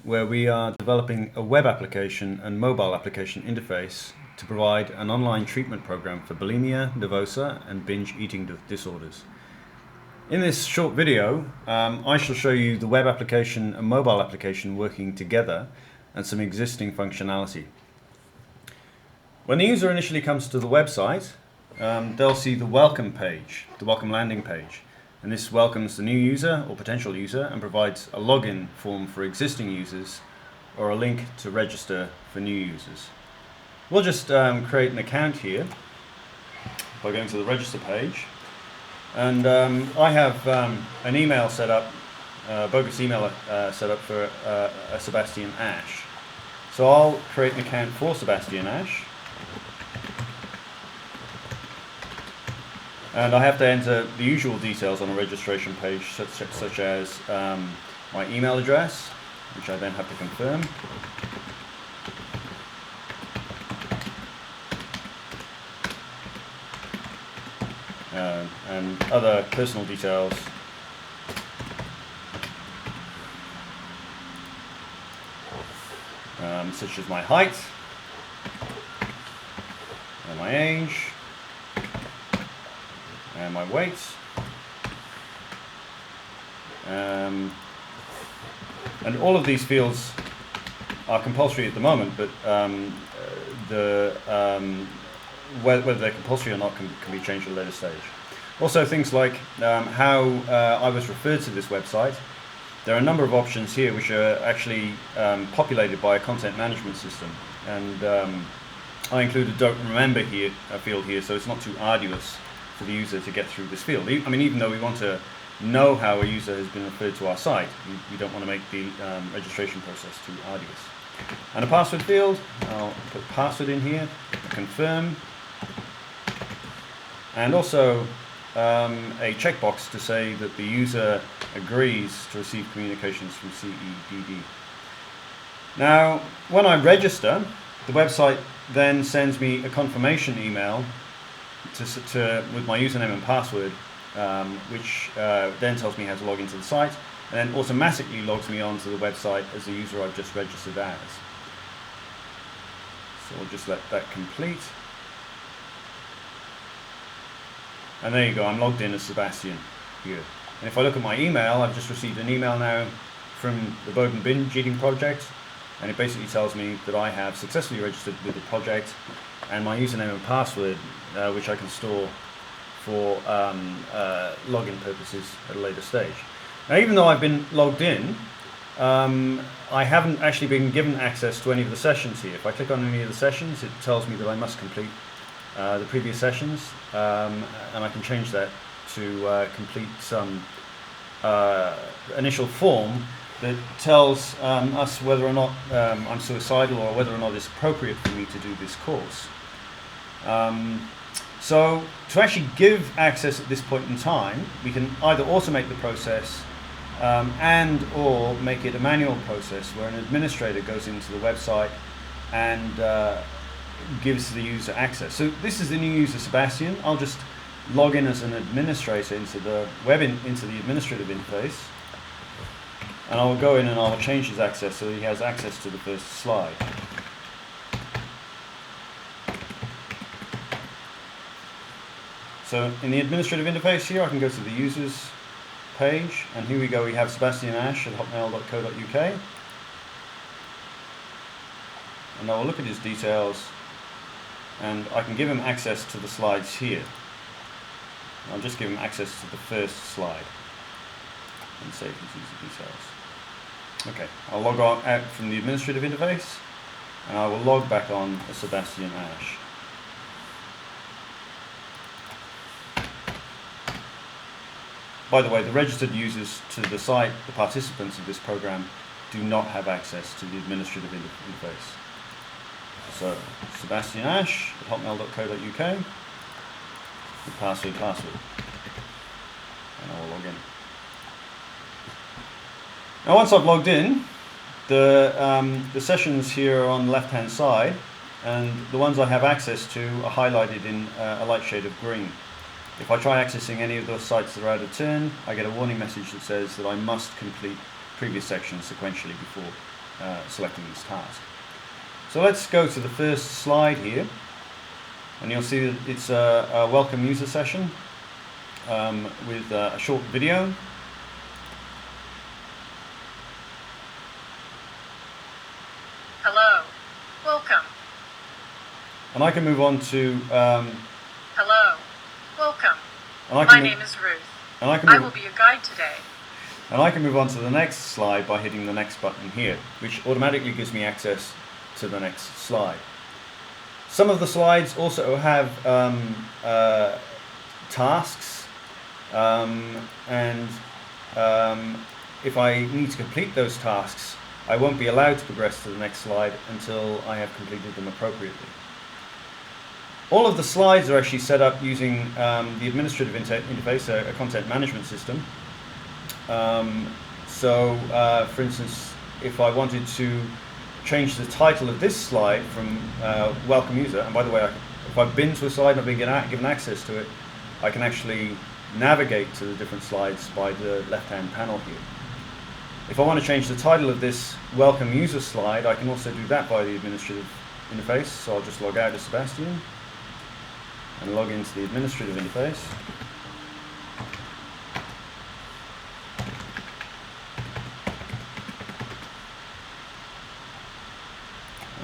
Where we are developing a web application and mobile application interface to provide an online treatment program for bulimia, nervosa, and binge eating disorders. In this short video, I shall show you the web application and mobile application working together and some existing functionality. When the user initially comes to the website, they'll see the welcome page, the welcome landing page. And this welcomes the new user or potential user and provides a login form for existing users or a link to register for new users. We'll just create an account here by going to the register page. And I have an email set up, bogus email set up for Sebastian Ash. So I'll create an account for Sebastian Ash. And I have to enter the usual details on a registration page, such as my email address, which I then have to confirm. And other personal details. Such as my height, and my age, and my weight, and all of these fields are compulsory at the moment, but whether they're compulsory or not can be changed at a later stage. Also, things like how I was referred to this website. There are a number of options here which are actually populated by a content management system, and I included "don't remember" here a field here, so it's not too arduous for the user to get through this field. I mean, even though we want to know how a user has been referred to our site, we don't want to make the registration process too arduous. And a password field, I'll put password in here, confirm, and also a checkbox to say that the user agrees to receive communications from CEDD. Now, when I register, the website then sends me a confirmation email with my username and password, which then tells me how to log into the site, and then automatically logs me onto the website as the user I've just registered as. So we'll just let that complete. And there you go, I'm logged in as Sebastian here. And if I look at my email, I've just received an email now from the Boden Binge Eating project, and it basically tells me that I have successfully registered with the project, and my username and password, which I can store for login purposes at a later stage. Now, even though I've been logged in, I haven't actually been given access to any of the sessions here. If I click on any of the sessions, it tells me that I must complete the previous sessions, and I can change that to complete some initial form that tells us whether or not I'm suicidal or whether or not it's appropriate for me to do this course. So to actually give access at this point in time, we can either automate the process and or make it a manual process where an administrator goes into the website and gives the user access. So this is the new user, Sebastian. I'll just log in as an administrator into the into the administrative interface, and I'll go in and I'll change his access so he has access to the first slide. So in the administrative interface here, I can go to the users page, and here we go, we have Sebastian Ash at hotmail.co.uk, and I will look at his details, and I can give him access to the slides here. I'll just give him access to the first slide and save his user details. Okay, I'll log out from the administrative interface, and I will log back on as Sebastian Ash. By the way, the registered users to the site, the participants of this program, do not have access to the administrative interface. So, Sebastian Ash at hotmail.co.uk, password, and I will log in. Now once I've logged in, the sessions here are on the left-hand side, and the ones I have access to are highlighted in a light shade of green. If I try accessing any of those sites that are out of turn, I get a warning message that says that I must complete previous sections sequentially before selecting this task. So let's go to the first slide here, and you'll see that it's a welcome user session with a short video. Hello, welcome. And I can move on to Hello, welcome. and My name is Ruth. and I will be your guide today. And I can move on to the next slide by hitting the next button here, which automatically gives me access to the next slide. Some of the slides also have tasks, and if I need to complete those tasks, I won't be allowed to progress to the next slide until I have completed them appropriately. All of the slides are actually set up using the administrative interface, a content management system. For instance, if I wanted to change the title of this slide from welcome user, and by the way, if I've been to a slide and I've been given access to it, I can actually navigate to the different slides by the left-hand panel here. If I want to change the title of this welcome user slide, I can also do that by the administrative interface. So I'll just log out of Sebastian and log into the administrative interface.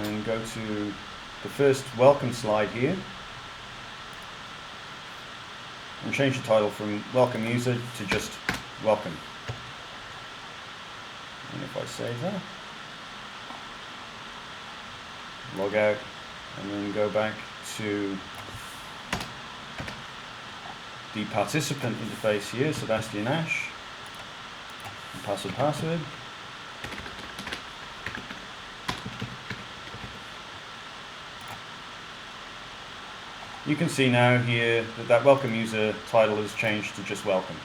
And go to the first welcome slide here and change the title from welcome user to just welcome. And if I save that, log out, and then go back to the participant interface here, Sebastian Ash, and password. You can see now here that welcome user title has changed to just welcome.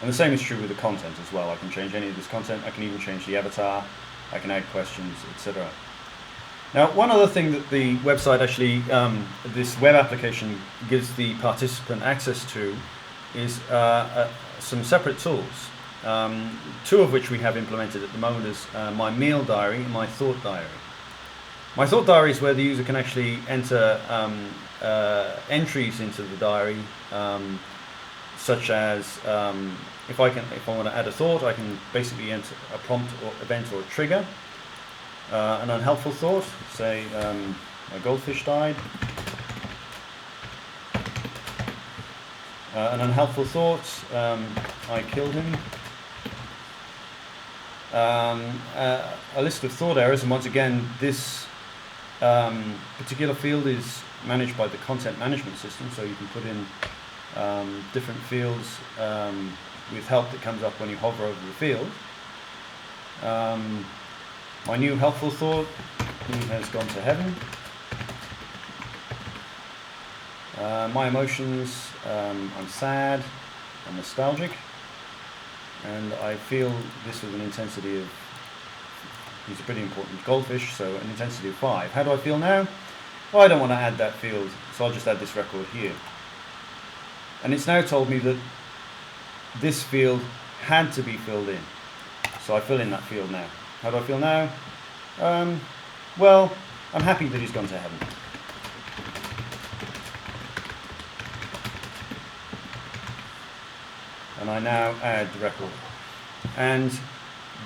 And the same is true with the content as well. I can change any of this content. I can even change the avatar. I can add questions, etc. Now, one other thing that the website actually, this web application gives the participant access to is some separate tools. Two of which we have implemented at the moment is my meal diary and my thought diary. My thought diary is where the user can actually enter entries into the diary, such as if I want to add a thought, I can basically enter a prompt or event or a trigger. An unhelpful thought, say a goldfish died. An unhelpful thought, I killed him. A list of thought errors, and once again, this particular field is managed by the content management system, so you can put in different fields with help that comes up when you hover over the field. My new helpful thought, he has gone to heaven. My emotions, I'm sad, I'm nostalgic, and I feel this with an intensity of, he's a pretty important goldfish, so an intensity of 5. How do I feel now? Well, I don't want to add that field, so I'll just add this record here. And it's now told me that this field had to be filled in. So I fill in that field now. How do I feel now? Well, I'm happy that he's gone to heaven. And I now add the record. And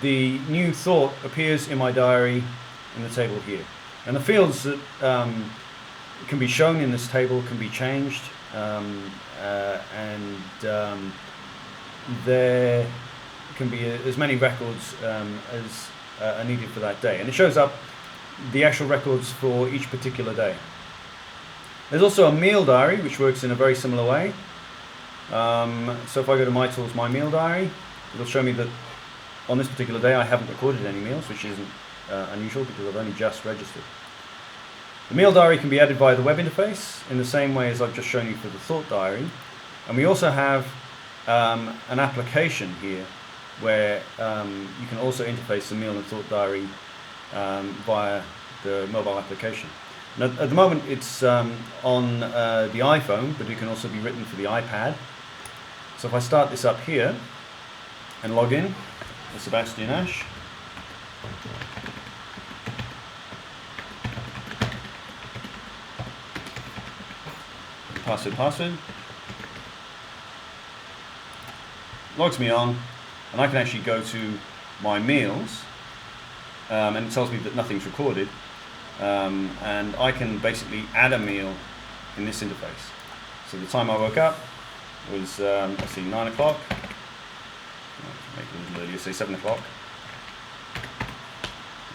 the new thought appears in my diary in the table here. And the fields that can be shown in this table can be changed, there can be as many records as are needed for that day. And it shows up the actual records for each particular day. There's also a meal diary, which works in a very similar way. So if I go to My Tools, My Meal Diary, it'll show me that on this particular day I haven't recorded any meals, which isn't unusual because I've only just registered. The meal diary can be added via the web interface in the same way as I've just shown you for the thought diary. And we also have an application here where you can also interface the meal and thought diary via the mobile application. Now, at the moment it's on the iPhone, but it can also be written for the iPad. So if I start this up here, and log in as Sebastian Ash. Password. Logs me on, and I can actually go to my meals, and it tells me that nothing's recorded, and I can basically add a meal in this interface. So the time I woke up was, let's see, 9 o'clock. Make it a little earlier, say 7 o'clock.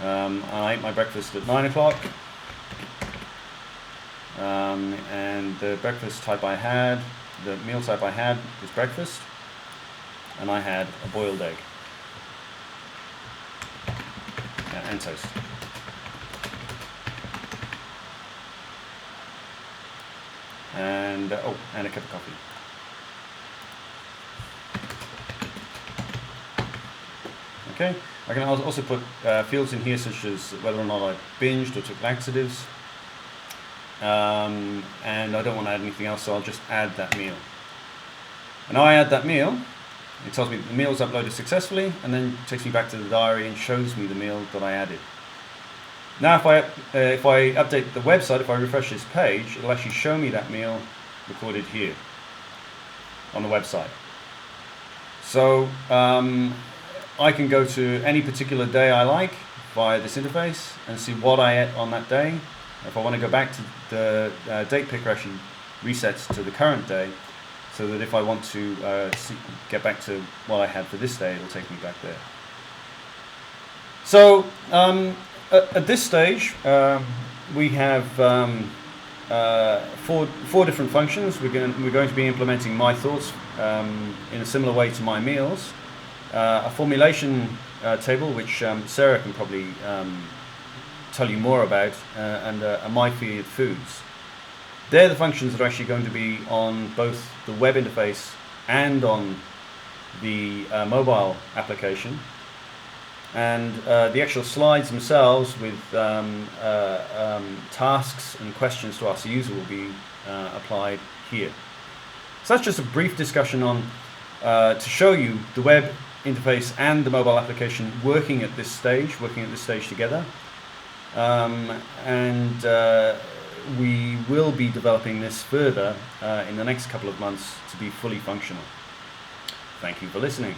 I ate my breakfast at 9 o'clock. And the breakfast type I had, the meal type I had was breakfast, and I had a boiled egg and toast. And and a cup of coffee. Okay, I can also put fields in here such as whether or not I binged or took laxatives. And I don't want to add anything else, so I'll just add that meal. And now I add that meal, it tells me that the meal is uploaded successfully, and then takes me back to the diary and shows me the meal that I added. Now if I update the website, if I refresh this page, it'll actually show me that meal recorded here on the website. So I can go to any particular day I like via this interface and see what I ate on that day. If I want to go back to the date picker, actually resets to the current day, so that if I want to get back to what I had for this day, it'll take me back there. So at this stage, we have four different functions. We're going to be implementing my thoughts in a similar way to my meals, a formulation table, which Sarah can probably tell you more about, and a my feed foods. They're the functions that are actually going to be on both the web interface and on the mobile application. And the actual slides themselves with tasks and questions to ask the user will be applied here. So that's just a brief discussion on to show you the web interface and the mobile application working at this stage together. We will be developing this further in the next couple of months to be fully functional. Thank you for listening.